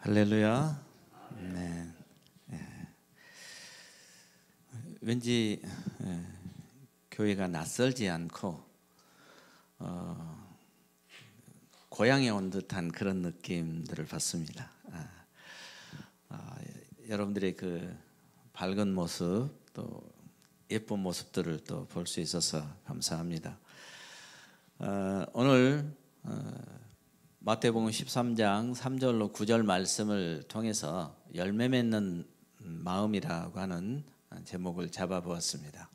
할렐루야. 네. 왠지 교회가 낯설지 않고 고향에 온 듯한 그런 느낌들을 받습니다. 여러분들의 그 밝은 모습 또 예쁜 모습들을 또 볼 수 있어서 감사합니다. 오늘 마태복음 13장 3절로 9절 말씀을 통해서 열매 맺는 마음이라고 하는 제목을 잡아보았습니다.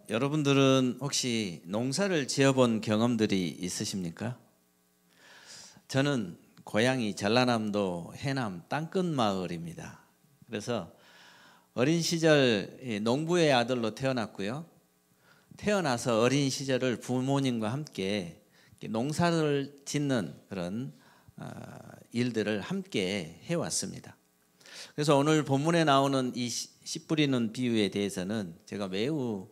여러분들은 혹시 농사를 지어본 경험들이 있으십니까? 저는 고향이 전라남도 해남 땅끝 마을입니다. 그래서 어린 시절 농부의 아들로 태어났고요. 태어나서 어린 시절을 부모님과 함께 농사를 짓는 그런 일들을 함께 해왔습니다. 그래서 오늘 본문에 나오는 이 씨 뿌리는 비유에 대해서는 제가 매우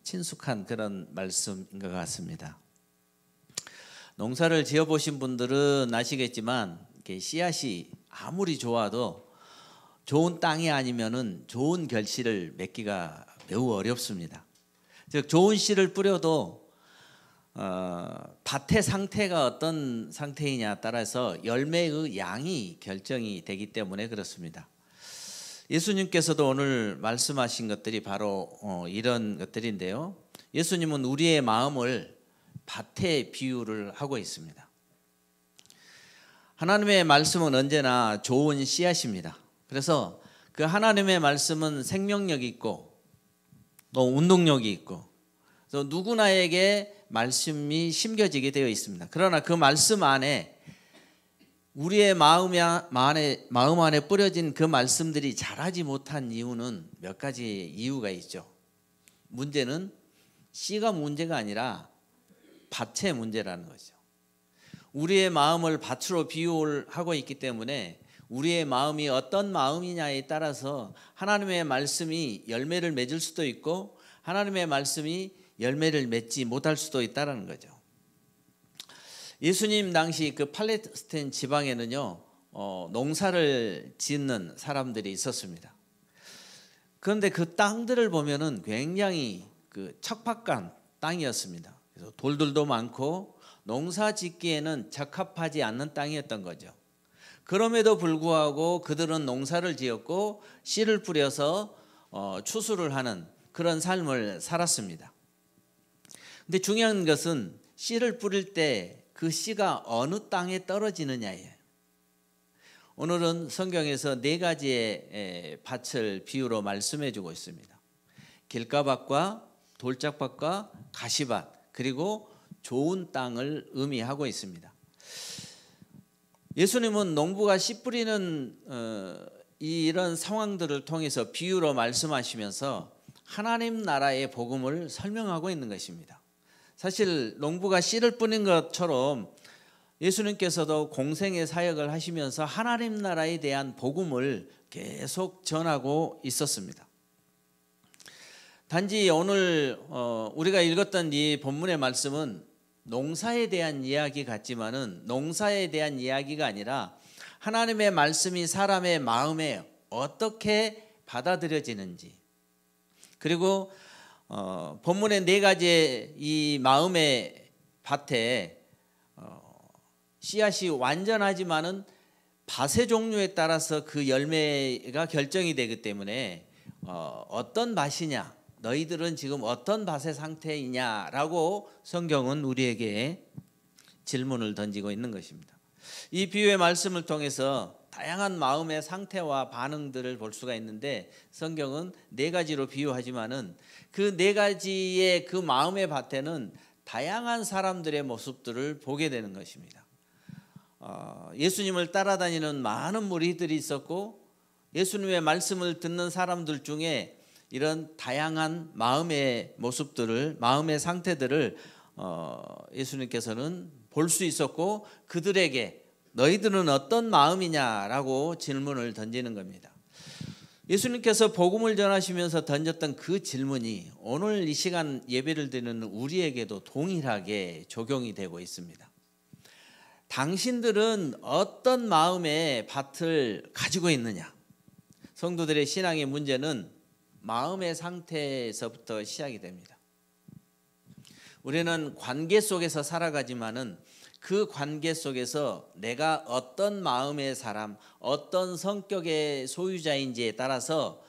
친숙한 그런 말씀인 것 같습니다. 농사를 지어보신 분들은 아시겠지만 씨앗이 아무리 좋아도 좋은 땅이 아니면은 좋은 결실을 맺기가 매우 어렵습니다. 즉 좋은 씨를 뿌려도 밭의 상태가 어떤 상태이냐에 따라서 열매의 양이 결정이 되기 때문에 그렇습니다. 예수님께서도 오늘 말씀하신 것들이 바로 이런 것들인데요. 예수님은 우리의 마음을 밭에 비유를 하고 있습니다. 하나님의 말씀은 언제나 좋은 씨앗입니다. 그래서 그 하나님의 말씀은 생명력이 있고 또 운동력이 있고 그래서 누구나에게 말씀이 심겨지게 되어 있습니다. 그러나 그 말씀 안에 우리의 마음 안에 뿌려진 그 말씀들이 자라지 못한 이유는 몇 가지 이유가 있죠. 문제는 씨가 문제가 아니라 밭의 문제라는 거죠. 우리의 마음을 밭으로 비유하고 있기 때문에 우리의 마음이 어떤 마음이냐에 따라서 하나님의 말씀이 열매를 맺을 수도 있고 하나님의 말씀이 열매를 맺지 못할 수도 있다는 거죠. 예수님 당시 그 팔레스타인 지방에는요 농사를 짓는 사람들이 있었습니다. 그런데 그 땅들을 보면은 굉장히 그 척박한 땅이었습니다. 그래서 돌들도 많고 농사 짓기에는 적합하지 않는 땅이었던 거죠. 그럼에도 불구하고 그들은 농사를 지었고 씨를 뿌려서 추수를 하는 그런 삶을 살았습니다. 근데 중요한 것은 씨를 뿌릴 때 그 씨가 어느 땅에 떨어지느냐예요. 오늘은 성경에서 네 가지의 밭을 비유로 말씀해 주고 있습니다. 길가밭과 돌짝밭과 가시밭 그리고 좋은 땅을 의미하고 있습니다. 예수님은 농부가 씨 뿌리는 이런 상황들을 통해서 비유로 말씀하시면서 하나님 나라의 복음을 설명하고 있는 것입니다. 사실 농부가 씨를 뿌린 것처럼 예수님께서도 공생의 사역을 하시면서 하나님 나라에 대한 복음을 계속 전하고 있었습니다. 단지 오늘 우리가 읽었던 이 본문의 말씀은 농사에 대한 이야기 같지만은 농사에 대한 이야기가 아니라 하나님의 말씀이 사람의 마음에 어떻게 받아들여지는지 그리고 본문의 네 가지의 이 마음의 밭에 씨앗이 완전하지만은 밭의 종류에 따라서 그 열매가 결정이 되기 때문에 어떤 밭이냐 너희들은 지금 어떤 밭의 상태이냐라고 성경은 우리에게 질문을 던지고 있는 것입니다. 이 비유의 말씀을 통해서 다양한 마음의 상태와 반응들을 볼 수가 있는데 성경은 네 가지로 비유하지만은 그 네 가지의 그 마음의 밭에는 다양한 사람들의 모습들을 보게 되는 것입니다. 예수님을 따라다니는 많은 무리들이 있었고 예수님의 말씀을 듣는 사람들 중에 이런 다양한 마음의 모습들을 마음의 상태들을 예수님께서는 볼 수 있었고 그들에게 너희들은 어떤 마음이냐라고 질문을 던지는 겁니다. 예수님께서 복음을 전하시면서 던졌던 그 질문이 오늘 이 시간 예배를 드리는 우리에게도 동일하게 적용이 되고 있습니다. 당신들은 어떤 마음의 밭을 가지고 있느냐? 성도들의 신앙의 문제는 마음의 상태에서부터 시작이 됩니다. 우리는 관계 속에서 살아가지만은 그 관계 속에서 내가 어떤 마음의 사람, 어떤 성격의 소유자인지에 따라서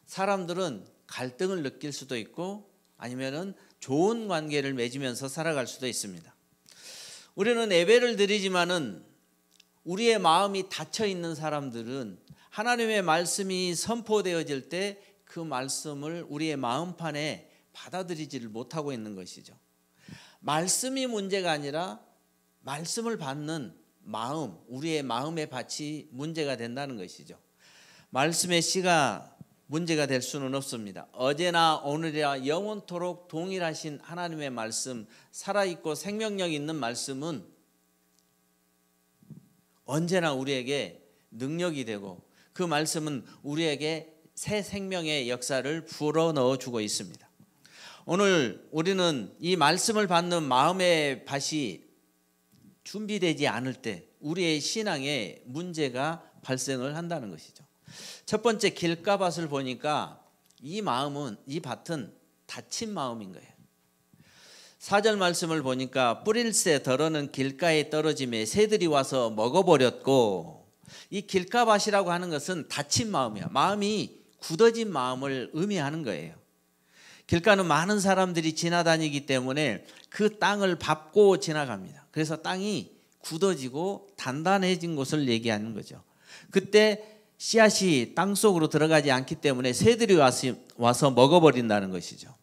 사람들은 갈등을 느낄 수도 있고 아니면은 좋은 관계를 맺으면서 살아갈 수도 있습니다. 우리는 예배를 드리지만은 우리의 마음이 닫혀 있는 사람들은 하나님의 말씀이 선포되어질 때 그 말씀을 우리의 마음판에 받아들이지를 못하고 있는 것이죠. 말씀이 문제가 아니라 말씀을 받는 마음, 우리의 마음의 밭이 문제가 된다는 것이죠. 말씀의 씨가 문제가 될 수는 없습니다. 어제나 오늘이나 영원토록 동일하신 하나님의 말씀, 살아있고 생명력 있는 말씀은 언제나 우리에게 능력이 되고 그 말씀은 우리에게 새 생명의 역사를 불어넣어 주고 있습니다. 오늘 우리는 이 말씀을 받는 마음의 밭이 준비되지 않을 때 우리의 신앙에 문제가 발생을 한다는 것이죠. 첫 번째 길가밭을 보니까 이 밭은 닫힌 마음인 거예요. 4절 말씀을 보니까 뿌릴새 덜어는 길가에 떨어짐에 새들이 와서 먹어버렸고, 이 길가밭이라고 하는 것은 닫힌 마음이야. 마음이 굳어진 마음을 의미하는 거예요. 길가는 많은 사람들이 지나다니기 때문에 그 땅을 밟고 지나갑니다. 그래서 땅이 굳어지고 단단해진 곳을 얘기하는 거죠. 그때 씨앗이 땅 속으로 들어가지 않기 때문에 새들이 와서 먹어버린다는 것이죠.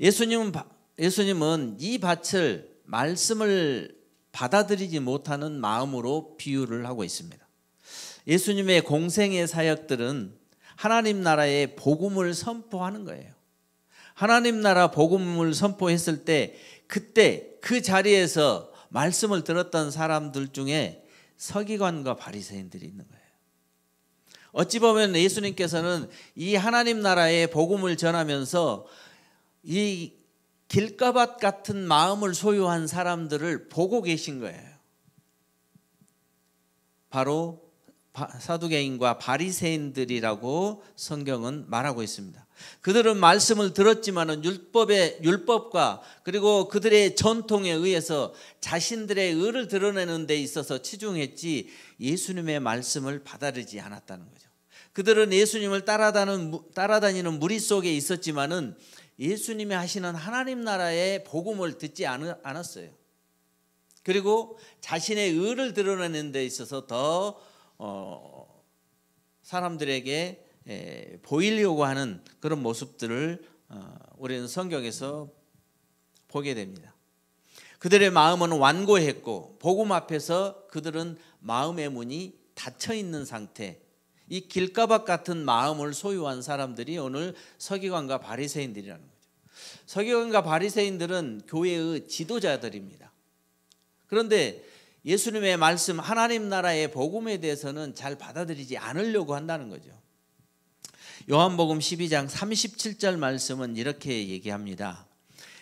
예수님은 이 밭을 말씀을 받아들이지 못하는 마음으로 비유를 하고 있습니다. 예수님의 공생의 사역들은 하나님 나라의 복음을 선포하는 거예요. 하나님 나라 복음을 선포했을 때 그때 그 자리에서 말씀을 들었던 사람들 중에 서기관과 바리새인들이 있는 거예요. 어찌 보면 예수님께서는 이 하나님 나라의 복음을 전하면서 이 길가밭 같은 마음을 소유한 사람들을 보고 계신 거예요. 바로 사두개인과 바리새인들이라고 성경은 말하고 있습니다. 그들은 말씀을 들었지만은 율법과 그리고 그들의 전통에 의해서 자신들의 의를 드러내는 데 있어서 치중했지 예수님의 말씀을 받아들이지 않았다는 거죠. 그들은 예수님을 따라다니는 무리 속에 있었지만은 예수님이 하시는 하나님 나라의 복음을 듣지 않았어요. 그리고 자신의 의를 드러내는 데 있어서 더 사람들에게 보이려고 하는 그런 모습들을 우리는 성경에서 보게 됩니다. 그들의 마음은 완고했고 복음 앞에서 그들은 마음의 문이 닫혀 있는 상태, 이 길가밭 같은 마음을 소유한 사람들이 오늘 서기관과 바리새인들이라는 거죠. 서기관과 바리새인들은 교회의 지도자들입니다. 그런데 예수님의 말씀, 하나님 나라의 복음에 대해서는 잘 받아들이지 않으려고 한다는 거죠. 요한복음 12장 37절 말씀은 이렇게 얘기합니다.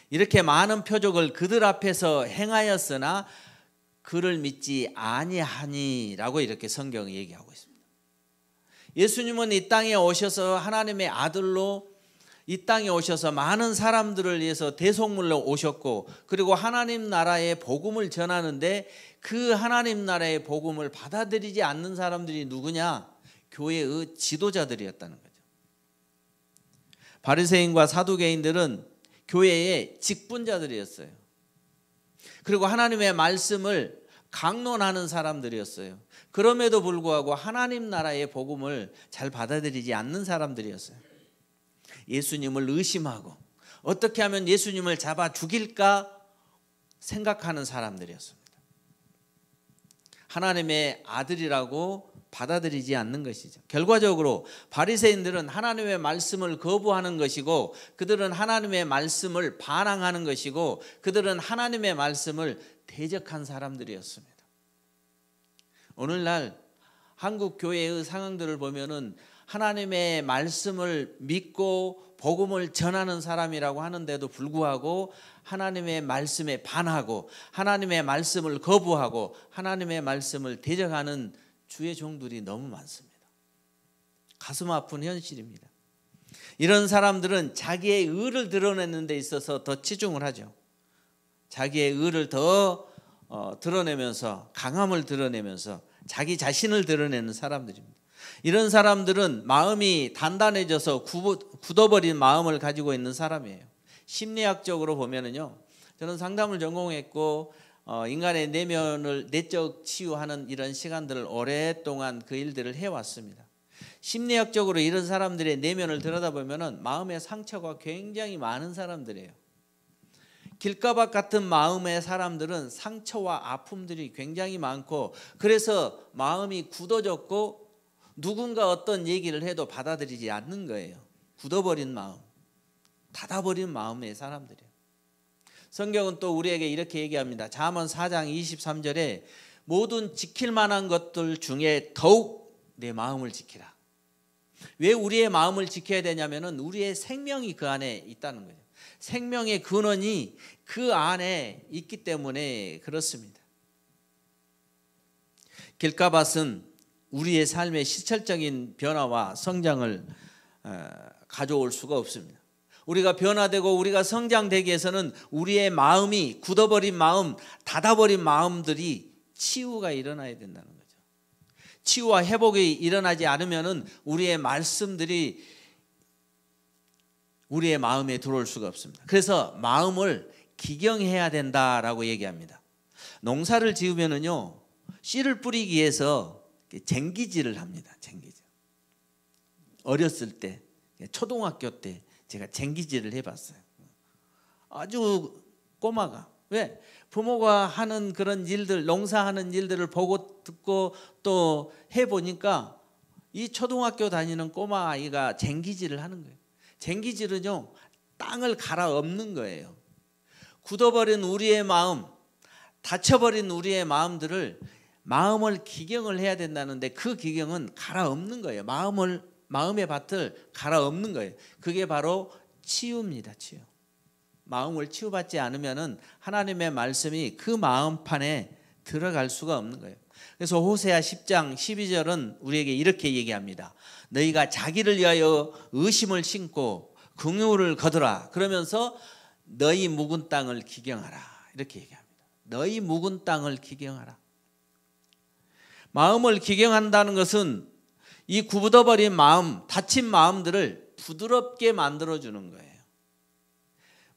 이렇게 많은 표적을 그들 앞에서 행하였으나 그를 믿지 아니하니라고 이렇게 성경이 얘기하고 있습니다. 예수님은 이 땅에 오셔서 하나님의 아들로 이 땅에 오셔서 많은 사람들을 위해서 대속물로 오셨고, 그리고 하나님 나라의 복음을 전하는데 그 하나님 나라의 복음을 받아들이지 않는 사람들이 누구냐? 교회의 지도자들이었다는 거죠. 바리새인과 사두개인들은 교회의 직분자들이었어요. 그리고 하나님의 말씀을 강론하는 사람들이었어요. 그럼에도 불구하고 하나님 나라의 복음을 잘 받아들이지 않는 사람들이었어요. 예수님을 의심하고 어떻게 하면 예수님을 잡아 죽일까 생각하는 사람들이었습니다. 하나님의 아들이라고 받아들이지 않는 것이죠. 결과적으로 바리새인들은 하나님의 말씀을 거부하는 것이고, 그들은 하나님의 말씀을 반항하는 것이고, 그들은 하나님의 말씀을 대적한 사람들이었습니다. 오늘날 한국 교회의 상황들을 보면은 하나님의 말씀을 믿고 복음을 전하는 사람이라고 하는데도 불구하고 하나님의 말씀에 반하고 하나님의 말씀을 거부하고 하나님의 말씀을 대적하는 주의 종들이 너무 많습니다. 가슴 아픈 현실입니다. 이런 사람들은 자기의 의를 드러내는 데 있어서 더 치중을 하죠. 자기의 의를 더 드러내면서 강함을 드러내면서 자기 자신을 드러내는 사람들입니다. 이런 사람들은 마음이 단단해져서 굳어버린 마음을 가지고 있는 사람이에요. 심리학적으로 보면은요, 저는 상담을 전공했고 인간의 내면을 내적 치유하는 이런 시간들을 오랫동안 그 일들을 해왔습니다. 심리학적으로 이런 사람들의 내면을 들여다보면은 마음의 상처가 굉장히 많은 사람들이에요. 길가박 같은 마음의 사람들은 상처와 아픔들이 굉장히 많고 그래서 마음이 굳어졌고 누군가 어떤 얘기를 해도 받아들이지 않는 거예요. 굳어버린 마음, 닫아버린 마음의 사람들이에요. 성경은 또 우리에게 이렇게 얘기합니다. 잠언 4장 23절에 모든 지킬 만한 것들 중에 더욱 내 마음을 지키라. 왜 우리의 마음을 지켜야 되냐면은 우리의 생명이 그 안에 있다는 거예요. 생명의 근원이 그 안에 있기 때문에 그렇습니다. 길가밭은 우리의 삶의 시철적인 변화와 성장을 가져올 수가 없습니다. 우리가 변화되고 우리가 성장되기 위해서는 우리의 마음이 굳어버린 마음, 닫아버린 마음들이 치유가 일어나야 된다는 거죠. 치유와 회복이 일어나지 않으면은 우리의 말씀들이 우리의 마음에 들어올 수가 없습니다. 그래서 마음을 기경해야 된다라고 얘기합니다. 농사를 지으면은요, 씨를 뿌리기 위해서 쟁기질을 합니다. 쟁기질. 어렸을 때, 초등학교 때 제가 쟁기질을 해봤어요. 아주 꼬마가. 왜? 부모가 하는 그런 일들, 농사하는 일들을 보고 듣고 또 해보니까 이 초등학교 다니는 꼬마 아이가 쟁기질을 하는 거예요. 쟁기질은요, 땅을 갈아엎는 거예요. 굳어버린 우리의 마음, 닫혀버린 우리의 마음들을 마음을 기경을 해야 된다는데 그 기경은 갈아엎는 거예요. 마음의 밭을 갈아엎는 거예요. 그게 바로 치유입니다. 치유. 마음을 치유받지 않으면은 하나님의 말씀이 그 마음판에 들어갈 수가 없는 거예요. 그래서 호세아 10장 12절은 우리에게 이렇게 얘기합니다. 너희가 자기를 위하여 의심을 심고 긍휼을 거두라. 그러면서 너희 묵은 땅을 기경하라. 이렇게 얘기합니다. 너희 묵은 땅을 기경하라. 마음을 기경한다는 것은 이 굳어버린 마음, 닫힌 마음들을 부드럽게 만들어주는 거예요.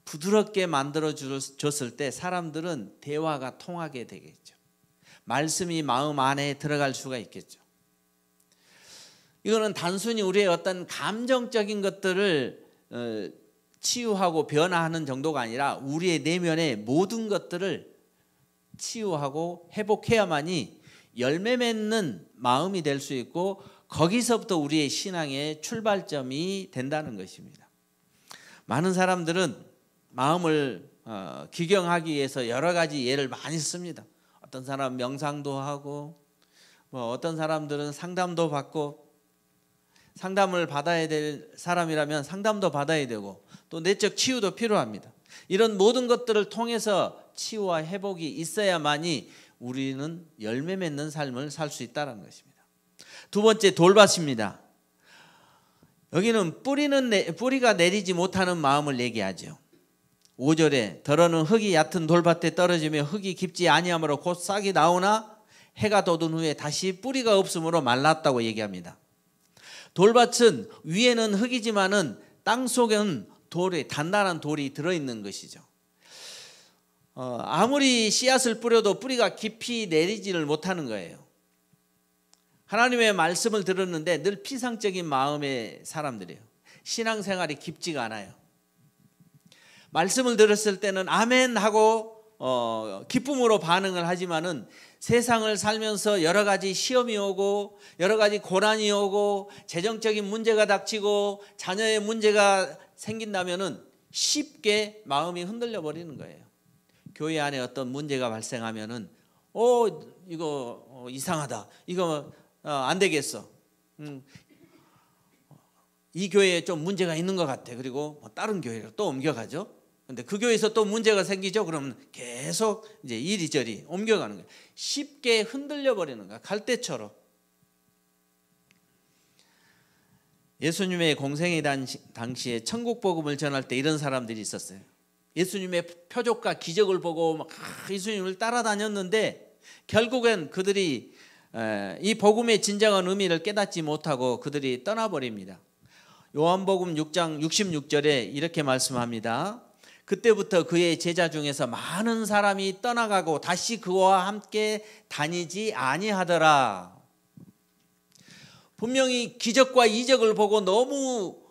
부드럽게 만들어줬을 때 사람들은 대화가 통하게 되겠죠. 말씀이 마음 안에 들어갈 수가 있겠죠. 이거는 단순히 우리의 어떤 감정적인 것들을 치유하고 변화하는 정도가 아니라 우리의 내면의 모든 것들을 치유하고 회복해야만이 열매 맺는 마음이 될 수 있고 거기서부터 우리의 신앙의 출발점이 된다는 것입니다. 많은 사람들은 마음을 기경하기 위해서 여러 가지 예를 많이 씁니다. 어떤 사람은 명상도 하고 어떤 사람들은 상담도 받고 상담을 받아야 될 사람이라면 상담도 받아야 되고 또 내적 치유도 필요합니다. 이런 모든 것들을 통해서 치유와 회복이 있어야만이 우리는 열매 맺는 삶을 살 수 있다는 것입니다. 두 번째, 돌밭입니다. 여기는 뿌리가 내리지 못하는 마음을 얘기하죠. 5절에 더러는 흙이 얕은 돌밭에 떨어지며 흙이 깊지 아니하므로 곧 싹이 나오나 해가 돋은 후에 다시 뿌리가 없으므로 말랐다고 얘기합니다. 돌밭은 위에는 흙이지만은 땅 속에는 단단한 돌이 들어있는 것이죠. 아무리 씨앗을 뿌려도 뿌리가 깊이 내리지를 못하는 거예요. 하나님의 말씀을 들었는데 늘 피상적인 마음의 사람들이에요. 신앙생활이 깊지가 않아요. 말씀을 들었을 때는 아멘 하고 기쁨으로 반응을 하지만은 세상을 살면서 여러 가지 시험이 오고 여러 가지 고난이 오고 재정적인 문제가 닥치고 자녀의 문제가 생긴다면은 쉽게 마음이 흔들려 버리는 거예요. 교회 안에 어떤 문제가 발생하면은 이거 이상하다. 이거 안 되겠어. 이 교회에 좀 문제가 있는 것 같아. 그리고 뭐 다른 교회로 또 옮겨가죠. 근데 그 교회에서 또 문제가 생기죠. 그러면 계속 이제 이리저리 옮겨가는 거예요. 쉽게 흔들려 버리는 거야. 갈대처럼. 예수님의 공생의 당시에 천국 복음을 전할 때 이런 사람들이 있었어요. 예수님의 표적과 기적을 보고 막 예수님을 따라다녔는데 결국엔 그들이 이 복음의 진정한 의미를 깨닫지 못하고 그들이 떠나버립니다. 요한복음 6장 66절에 이렇게 말씀합니다. 그때부터 그의 제자 중에서 많은 사람이 떠나가고 다시 그와 함께 다니지 아니하더라. 분명히 기적과 이적을 보고 너무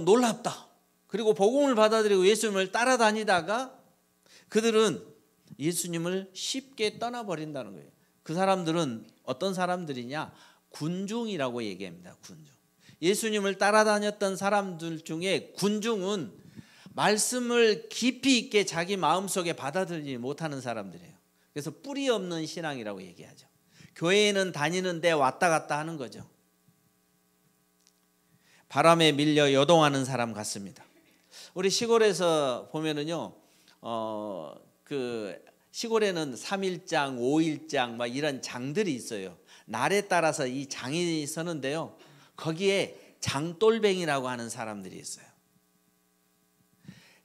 놀랍다. 그리고 복음을 받아들이고 예수님을 따라다니다가 그들은 예수님을 쉽게 떠나버린다는 거예요. 그 사람들은 어떤 사람들이냐? 군중이라고 얘기합니다. 군중. 예수님을 따라다녔던 사람들 중에 군중은 말씀을 깊이 있게 자기 마음속에 받아들이지 못하는 사람들이에요. 그래서 뿌리 없는 신앙이라고 얘기하죠. 교회에는 다니는데 왔다 갔다 하는 거죠. 바람에 밀려 요동하는 사람 같습니다. 우리 시골에서 보면은요, 그 시골에는 3일장, 5일장 막 이런 장들이 있어요. 날에 따라서 이 장이 서는데요. 거기에 장돌뱅이라고 하는 사람들이 있어요.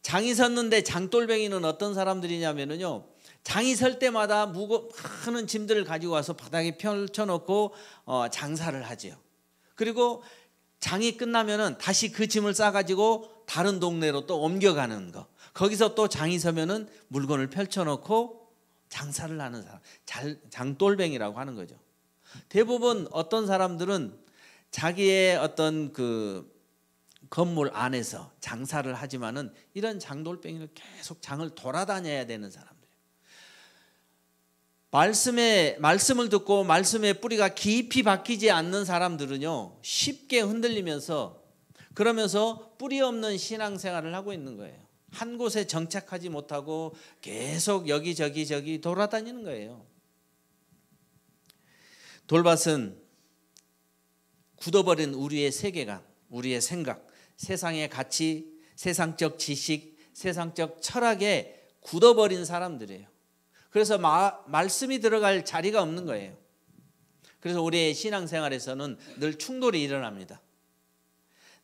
장이 섰는데 장돌뱅이는 어떤 사람들이냐면요, 장이 설 때마다 많은 짐들을 가지고 와서 바닥에 펼쳐놓고 장사를 하지요. 그리고 장이 끝나면은 다시 그 짐을 싸가지고 다른 동네로 또 옮겨가는 거. 거기서 또 장이 서면은 물건을 펼쳐놓고 장사를 하는 사람, 장돌뱅이라고 하는 거죠. 대부분 어떤 사람들은 자기의 어떤 그 건물 안에서 장사를 하지만은 이런 장돌뱅이를 계속 장을 돌아다녀야 되는 사람들이에요. 말씀을 듣고 말씀의 뿌리가 깊이 박히지 않는 사람들은요, 쉽게 흔들리면서 그러면서 뿌리 없는 신앙생활을 하고 있는 거예요. 한 곳에 정착하지 못하고 계속 여기저기 돌아다니는 거예요. 돌밭은 굳어버린 우리의 세계관, 우리의 생각, 세상의 가치, 세상적 지식, 세상적 철학에 굳어버린 사람들이에요. 그래서 말씀이 들어갈 자리가 없는 거예요. 그래서 우리의 신앙생활에서는 늘 충돌이 일어납니다.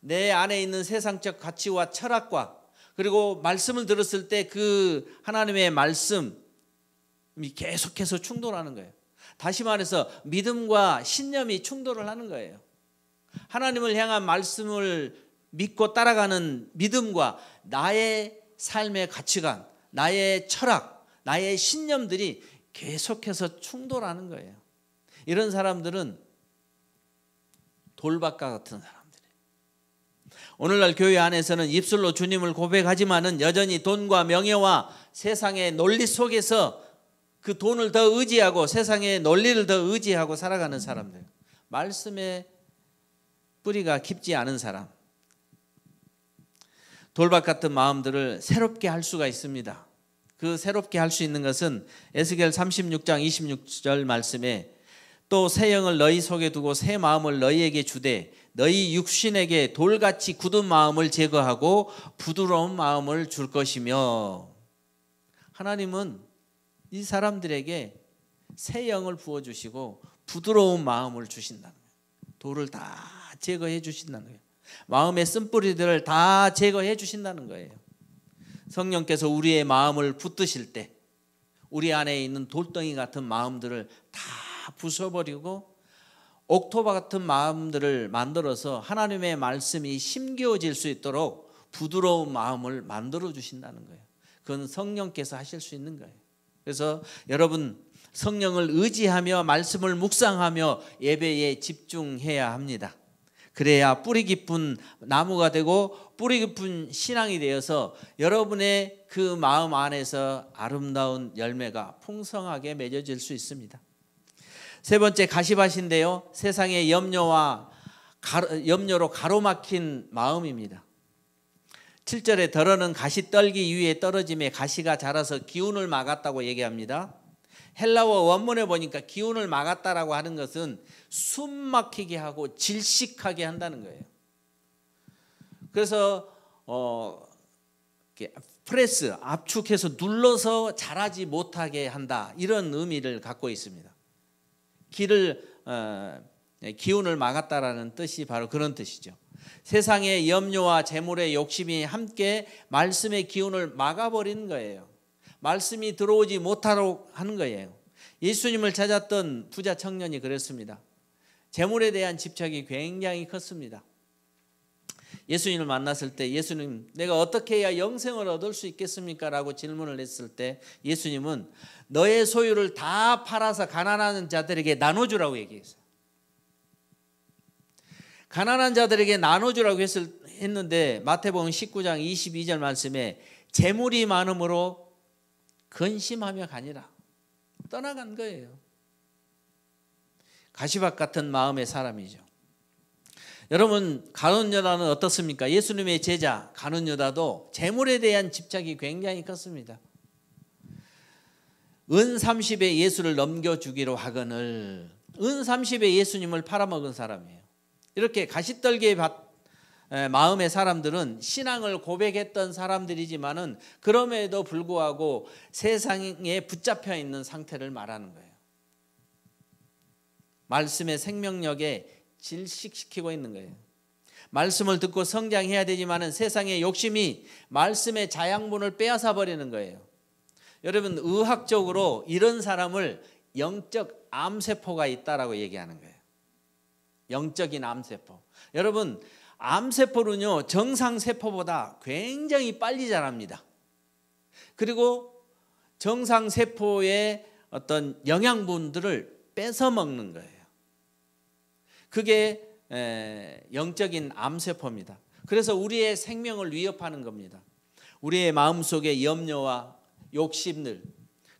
내 안에 있는 세상적 가치와 철학과 그리고 말씀을 들었을 때 그 하나님의 말씀이 계속해서 충돌하는 거예요. 다시 말해서 믿음과 신념이 충돌을 하는 거예요. 하나님을 향한 말씀을 믿고 따라가는 믿음과 나의 삶의 가치관, 나의 철학, 나의 신념들이 계속해서 충돌하는 거예요. 이런 사람들은 돌밭과 같은 사람들이에요. 오늘날 교회 안에서는 입술로 주님을 고백하지만은 여전히 돈과 명예와 세상의 논리 속에서 그 돈을 더 의지하고 세상의 논리를 더 의지하고 살아가는 사람들, 말씀의 뿌리가 깊지 않은 사람, 돌밭 같은 마음들을 새롭게 할 수가 있습니다. 그 새롭게 할 수 있는 것은 에스겔 36장 26절 말씀에 또 새 영을 너희 속에 두고 새 마음을 너희에게 주되 너희 육신에게 돌같이 굳은 마음을 제거하고 부드러운 마음을 줄 것이며, 하나님은 이 사람들에게 새 영을 부어주시고 부드러운 마음을 주신다는 거예요. 돌을 다 제거해 주신다는 거예요. 마음의 쓴뿌리들을 다 제거해 주신다는 거예요. 성령께서 우리의 마음을 붙드실 때 우리 안에 있는 돌덩이 같은 마음들을 다 부숴버리고 옥토바 같은 마음들을 만들어서 하나님의 말씀이 심겨질 수 있도록 부드러운 마음을 만들어 주신다는 거예요. 그건 성령께서 하실 수 있는 거예요. 그래서 여러분, 성령을 의지하며 말씀을 묵상하며 예배에 집중해야 합니다. 그래야 뿌리 깊은 나무가 되고 뿌리 깊은 신앙이 되어서 여러분의 그 마음 안에서 아름다운 열매가 풍성하게 맺어질 수 있습니다. 세 번째, 가시밭인데요, 세상의 염려로 가로막힌 마음입니다. 7절에 더러는 가시 떨기 위에 떨어짐에 가시가 자라서 기운을 막았다고 얘기합니다. 헬라어 원문에 보니까 기운을 막았다라고 하는 것은 숨 막히게 하고 질식하게 한다는 거예요. 그래서 이렇게 프레스, 압축해서 눌러서 자라지 못하게 한다, 이런 의미를 갖고 있습니다. 기운을 막았다라는 뜻이 바로 그런 뜻이죠. 세상의 염려와 재물의 욕심이 함께 말씀의 기운을 막아버리는 거예요. 말씀이 들어오지 못하도록 하는 거예요. 예수님을 찾았던 부자 청년이 그랬습니다. 재물에 대한 집착이 굉장히 컸습니다. 예수님을 만났을 때 예수님, 내가 어떻게 해야 영생을 얻을 수 있겠습니까? 라고 질문을 했을 때 예수님은 너의 소유를 다 팔아서 가난한 자들에게 나눠주라고 얘기했어요. 가난한 자들에게 나눠주라고 했는데 마태복음 19장 22절 말씀에 재물이 많음으로 근심하며 가니라, 떠나간 거예요. 가시밭 같은 마음의 사람이죠. 여러분, 가룟 유다는 어떻습니까? 예수님의 제자 가룟 유다도 재물에 대한 집착이 굉장히 컸습니다. 은 30에 예수를 넘겨주기로 하거늘, 은 30에 예수님을 팔아먹은 사람이에요. 이렇게 가시떨기의 마음의 사람들은 신앙을 고백했던 사람들이지만은 그럼에도 불구하고 세상에 붙잡혀 있는 상태를 말하는 거예요. 말씀의 생명력에 질식시키고 있는 거예요. 말씀을 듣고 성장해야 되지만은 세상의 욕심이 말씀의 자양분을 빼앗아 버리는 거예요. 여러분, 의학적으로 이런 사람을 영적 암세포가 있다라고 얘기하는 거예요. 영적인 암세포. 여러분, 암세포는요, 정상세포보다 굉장히 빨리 자랍니다. 그리고 정상세포의 어떤 영양분들을 뺏어 먹는 거예요. 그게 영적인 암세포입니다. 그래서 우리의 생명을 위협하는 겁니다. 우리의 마음속의 염려와 욕심들,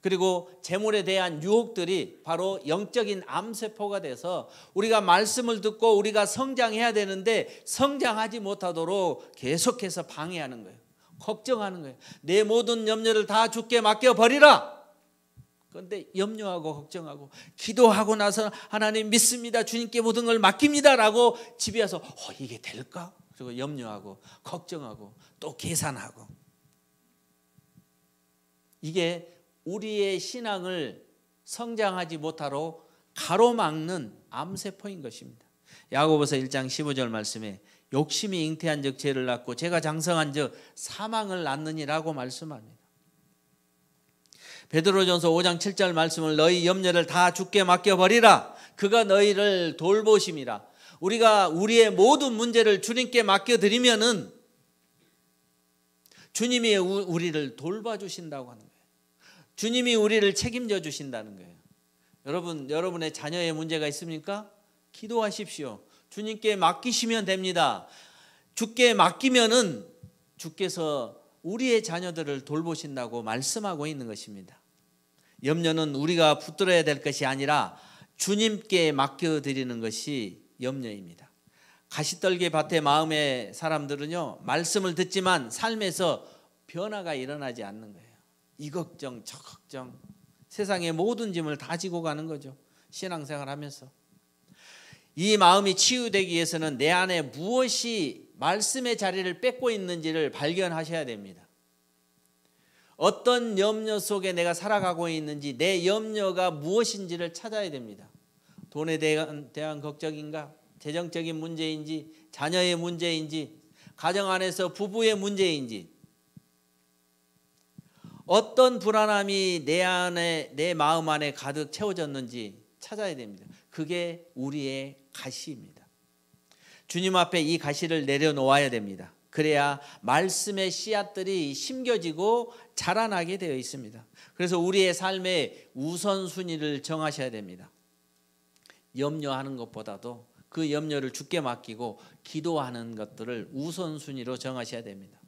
그리고 재물에 대한 유혹들이 바로 영적인 암세포가 돼서 우리가 말씀을 듣고 우리가 성장해야 되는데 성장하지 못하도록 계속해서 방해하는 거예요. 걱정하는 거예요. 내 모든 염려를 다 주께 맡겨버리라. 그런데 염려하고 걱정하고 기도하고 나서 하나님 믿습니다, 주님께 모든 걸 맡깁니다 라고 집에 와서 이게 될까? 그리고 염려하고 걱정하고 또 계산하고, 이게 우리의 신앙을 성장하지 못하도록 가로막는 암세포인 것입니다. 야고보서 1장 15절 말씀에 욕심이 잉태한 즉 죄를 낳고 죄가 장성한 즉 사망을 낳느니라고 말씀합니다. 베드로전서 5장 7절 말씀을 너희 염려를 다 주께 맡겨버리라, 그가 너희를 돌보심이라. 우리가 우리의 모든 문제를 주님께 맡겨드리면은 주님이 우리를 돌봐주신다고 하는 거예요. 주님이 우리를 책임져 주신다는 거예요. 여러분의 자녀의 문제가 있습니까? 기도하십시오. 주님께 맡기시면 됩니다. 주께 맡기면은 주께서 우리의 자녀들을 돌보신다고 말씀하고 있는 것입니다. 염려는 우리가 붙들어야 될 것이 아니라 주님께 맡겨드리는 것이 염려입니다. 가시떨기 밭의 마음의 사람들은요, 말씀을 듣지만 삶에서 변화가 일어나지 않는 거예요. 이 걱정 저 걱정, 세상의 모든 짐을 다 지고 가는 거죠. 신앙생활 하면서. 이 마음이 치유되기 위해서는 내 안에 무엇이 말씀의 자리를 뺏고 있는지를 발견하셔야 됩니다. 어떤 염려 속에 내가 살아가고 있는지, 내 염려가 무엇인지를 찾아야 됩니다. 돈에 대한 걱정인가? 재정적인 문제인지, 자녀의 문제인지, 가정 안에서 부부의 문제인지, 어떤 불안함이 내 마음 안에 가득 채워졌는지 찾아야 됩니다. 그게 우리의 가시입니다. 주님 앞에 이 가시를 내려놓아야 됩니다. 그래야 말씀의 씨앗들이 심겨지고 자라나게 되어 있습니다. 그래서 우리의 삶의 우선순위를 정하셔야 됩니다. 염려하는 것보다도 그 염려를 주께 맡기고 기도하는 것들을 우선순위로 정하셔야 됩니다.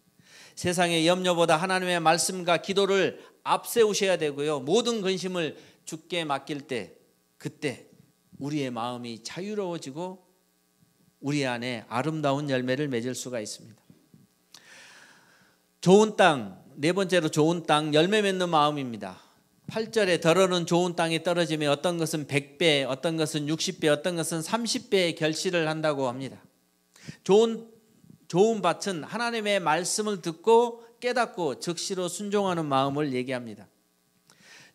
세상의 염려보다 하나님의 말씀과 기도를 앞세우셔야 되고요. 모든 근심을 주께 맡길 때, 그때 우리의 마음이 자유로워지고 우리 안에 아름다운 열매를 맺을 수가 있습니다. 좋은 땅, 네 번째로 좋은 땅, 열매 맺는 마음입니다. 8절에 더러는 좋은 땅에 떨어지면 어떤 것은 100배, 어떤 것은 60배, 어떤 것은 30배의 결실을 한다고 합니다. 좋은 좋은 밭은 하나님의 말씀을 듣고 깨닫고 즉시로 순종하는 마음을 얘기합니다.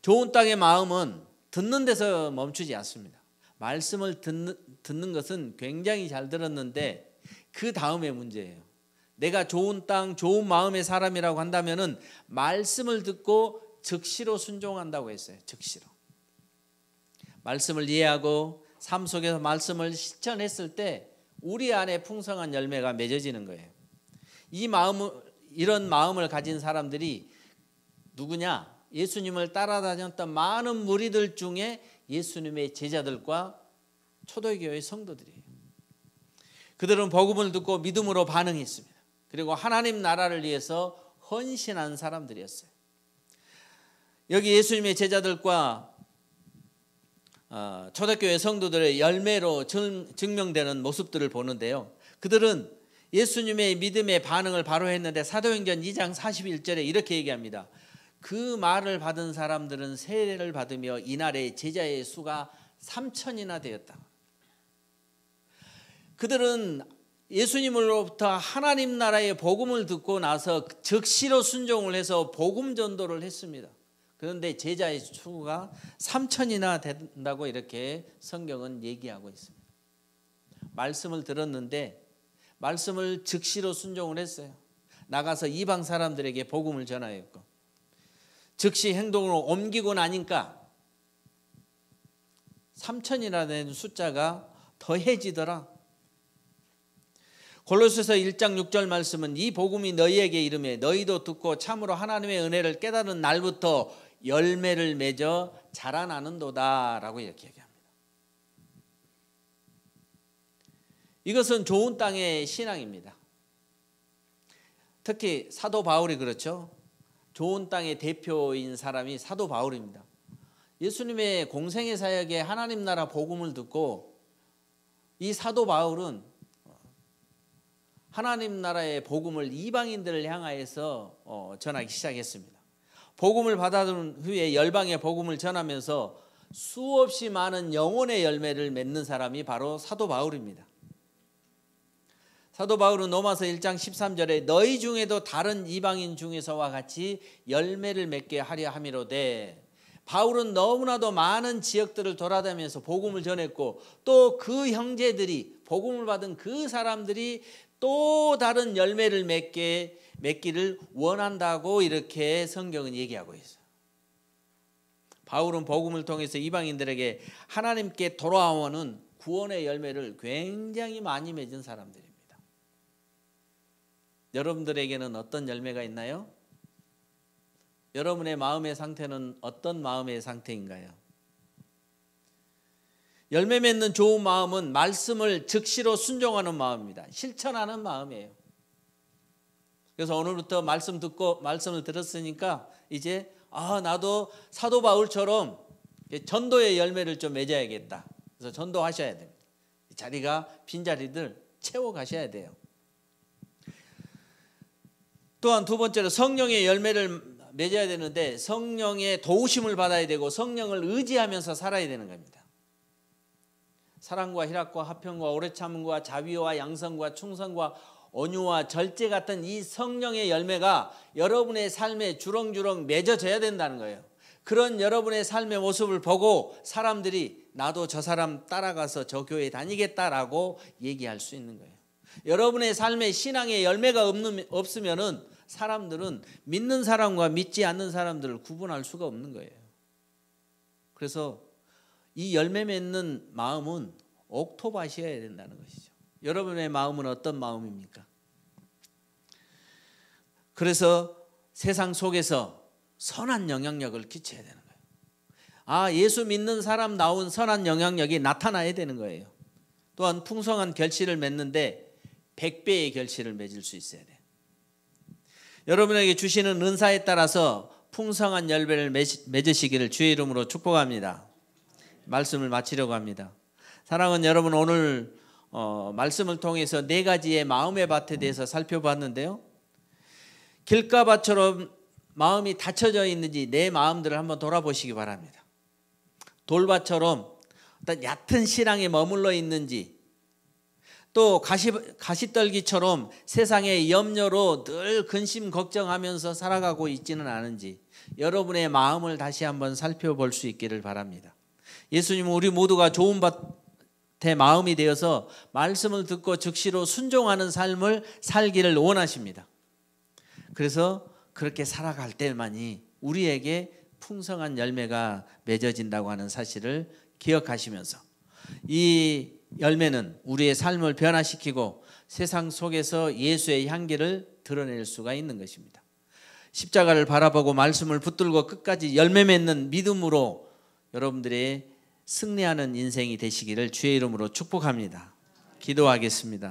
좋은 땅의 마음은 듣는 데서 멈추지 않습니다. 말씀을 듣는 것은 굉장히 잘 들었는데 그 다음에 문제예요. 내가 좋은 땅, 좋은 마음의 사람이라고 한다면은 말씀을 듣고 즉시로 순종한다고 했어요. 즉시로. 말씀을 이해하고 삶 속에서 말씀을 실천했을 때 우리 안에 풍성한 열매가 맺어지는 거예요. 이런 마음을 가진 사람들이 누구냐? 예수님을 따라다녔던 많은 무리들 중에 예수님의 제자들과 초대교회 성도들이에요. 그들은 복음을 듣고 믿음으로 반응했습니다. 그리고 하나님 나라를 위해서 헌신한 사람들이었어요. 여기 예수님의 제자들과 초대교회 성도들의 열매로 증명되는 모습들을 보는데요. 그들은 예수님의 믿음의 반응을 바로 했는데 사도행전 2장 41절에 이렇게 얘기합니다. 그 말을 받은 사람들은 세례를 받으며 이날에 제자의 수가 3,000이나 되었다. 그들은 예수님으로부터 하나님 나라의 복음을 듣고 나서 즉시로 순종을 해서 복음 전도를 했습니다. 그런데 제자의 수가 3,000이나 된다고 이렇게 성경은 얘기하고 있습니다. 말씀을 들었는데 말씀을 즉시로 순종을 했어요. 나가서 이방 사람들에게 복음을 전하였고 즉시 행동으로 옮기고 나니까 3,000이나 되는 숫자가 더해지더라. 골로새서 1장 6절 말씀은 이 복음이 너희에게 이르매 너희도 듣고 참으로 하나님의 은혜를 깨달은 날부터 열매를 맺어 자라나는도다 라고 이렇게 얘기합니다. 이것은 좋은 땅의 신앙입니다. 특히 사도 바울이 그렇죠. 좋은 땅의 대표인 사람이 사도 바울입니다. 예수님의 공생의 사역에 하나님 나라 복음을 듣고 이 사도 바울은 하나님 나라의 복음을 이방인들을 향하여서 전하기 시작했습니다. 복음을 받아들인 후에 열방의 복음을 전하면서 수없이 많은 영혼의 열매를 맺는 사람이 바로 사도 바울입니다. 사도 바울은 로마서 1장 13절에 너희 중에도 다른 이방인 중에서와 같이 열매를 맺게 하려 함이로되 바울은 너무나도 많은 지역들을 돌아다니면서 복음을 전했고 또 그 형제들이 복음을 받은 그 사람들이 또 다른 열매를 맺기를 원한다고 이렇게 성경은 얘기하고 있어요. 바울은 복음을 통해서 이방인들에게 하나님께 돌아오는 구원의 열매를 굉장히 많이 맺은 사람들입니다. 여러분들에게는 어떤 열매가 있나요? 여러분의 마음의 상태는 어떤 마음의 상태인가요? 열매 맺는 좋은 마음은 말씀을 즉시로 순종하는 마음입니다. 실천하는 마음이에요. 그래서 오늘부터 말씀 듣고 말씀을 들었으니까 이제 나도 사도 바울처럼 전도의 열매를 좀 맺어야겠다. 그래서 전도하셔야 됩니다. 자리가 빈자리들 채워 가셔야 돼요. 또한 두 번째로 성령의 열매를 맺어야 되는데 성령의 도우심을 받아야 되고 성령을 의지하면서 살아야 되는 겁니다. 사랑과 희락과 화평과 오래 참음과 자비와 양성과 충성과 온유와 절제 같은 이 성령의 열매가 여러분의 삶에 주렁주렁 맺어져야 된다는 거예요. 그런 여러분의 삶의 모습을 보고 사람들이 나도 저 사람 따라가서 저 교회 다니겠다라고 얘기할 수 있는 거예요. 여러분의 삶에 신앙의 열매가 없으면은 사람들은 믿는 사람과 믿지 않는 사람들을 구분할 수가 없는 거예요. 그래서 이 열매 맺는 마음은 옥토밭이어야 된다는 것이죠. 여러분의 마음은 어떤 마음입니까? 그래서 세상 속에서 선한 영향력을 끼쳐야 되는 거예요. 예수 믿는 사람 나온 선한 영향력이 나타나야 되는 거예요. 또한 풍성한 결실을 맺는데 100배의 결실을 맺을 수 있어야 돼요. 여러분에게 주시는 은사에 따라서 풍성한 열매를 맺으시기를 주의 이름으로 축복합니다. 말씀을 마치려고 합니다. 사랑하는 여러분, 오늘 말씀을 통해서 네 가지의 마음의 밭에 대해서 살펴봤는데요. 길가밭처럼 마음이 닫혀져 있는지 내 마음들을 한번 돌아보시기 바랍니다. 돌밭처럼 어떤 얕은 신앙에 머물러 있는지, 또 가시떨기처럼 세상의 염려로 늘 근심 걱정하면서 살아가고 있지는 않은지 여러분의 마음을 다시 한번 살펴볼 수 있기를 바랍니다. 예수님은 우리 모두가 좋은 밭의 마음이 되어서 말씀을 듣고 즉시로 순종하는 삶을 살기를 원하십니다. 그래서 그렇게 살아갈 때만이 우리에게 풍성한 열매가 맺어진다고 하는 사실을 기억하시면서 이 열매는 우리의 삶을 변화시키고 세상 속에서 예수의 향기를 드러낼 수가 있는 것입니다. 십자가를 바라보고 말씀을 붙들고 끝까지 열매 맺는 믿음으로 여러분들의 승리하는 인생이 되시기를 주의 이름으로 축복합니다. 기도하겠습니다.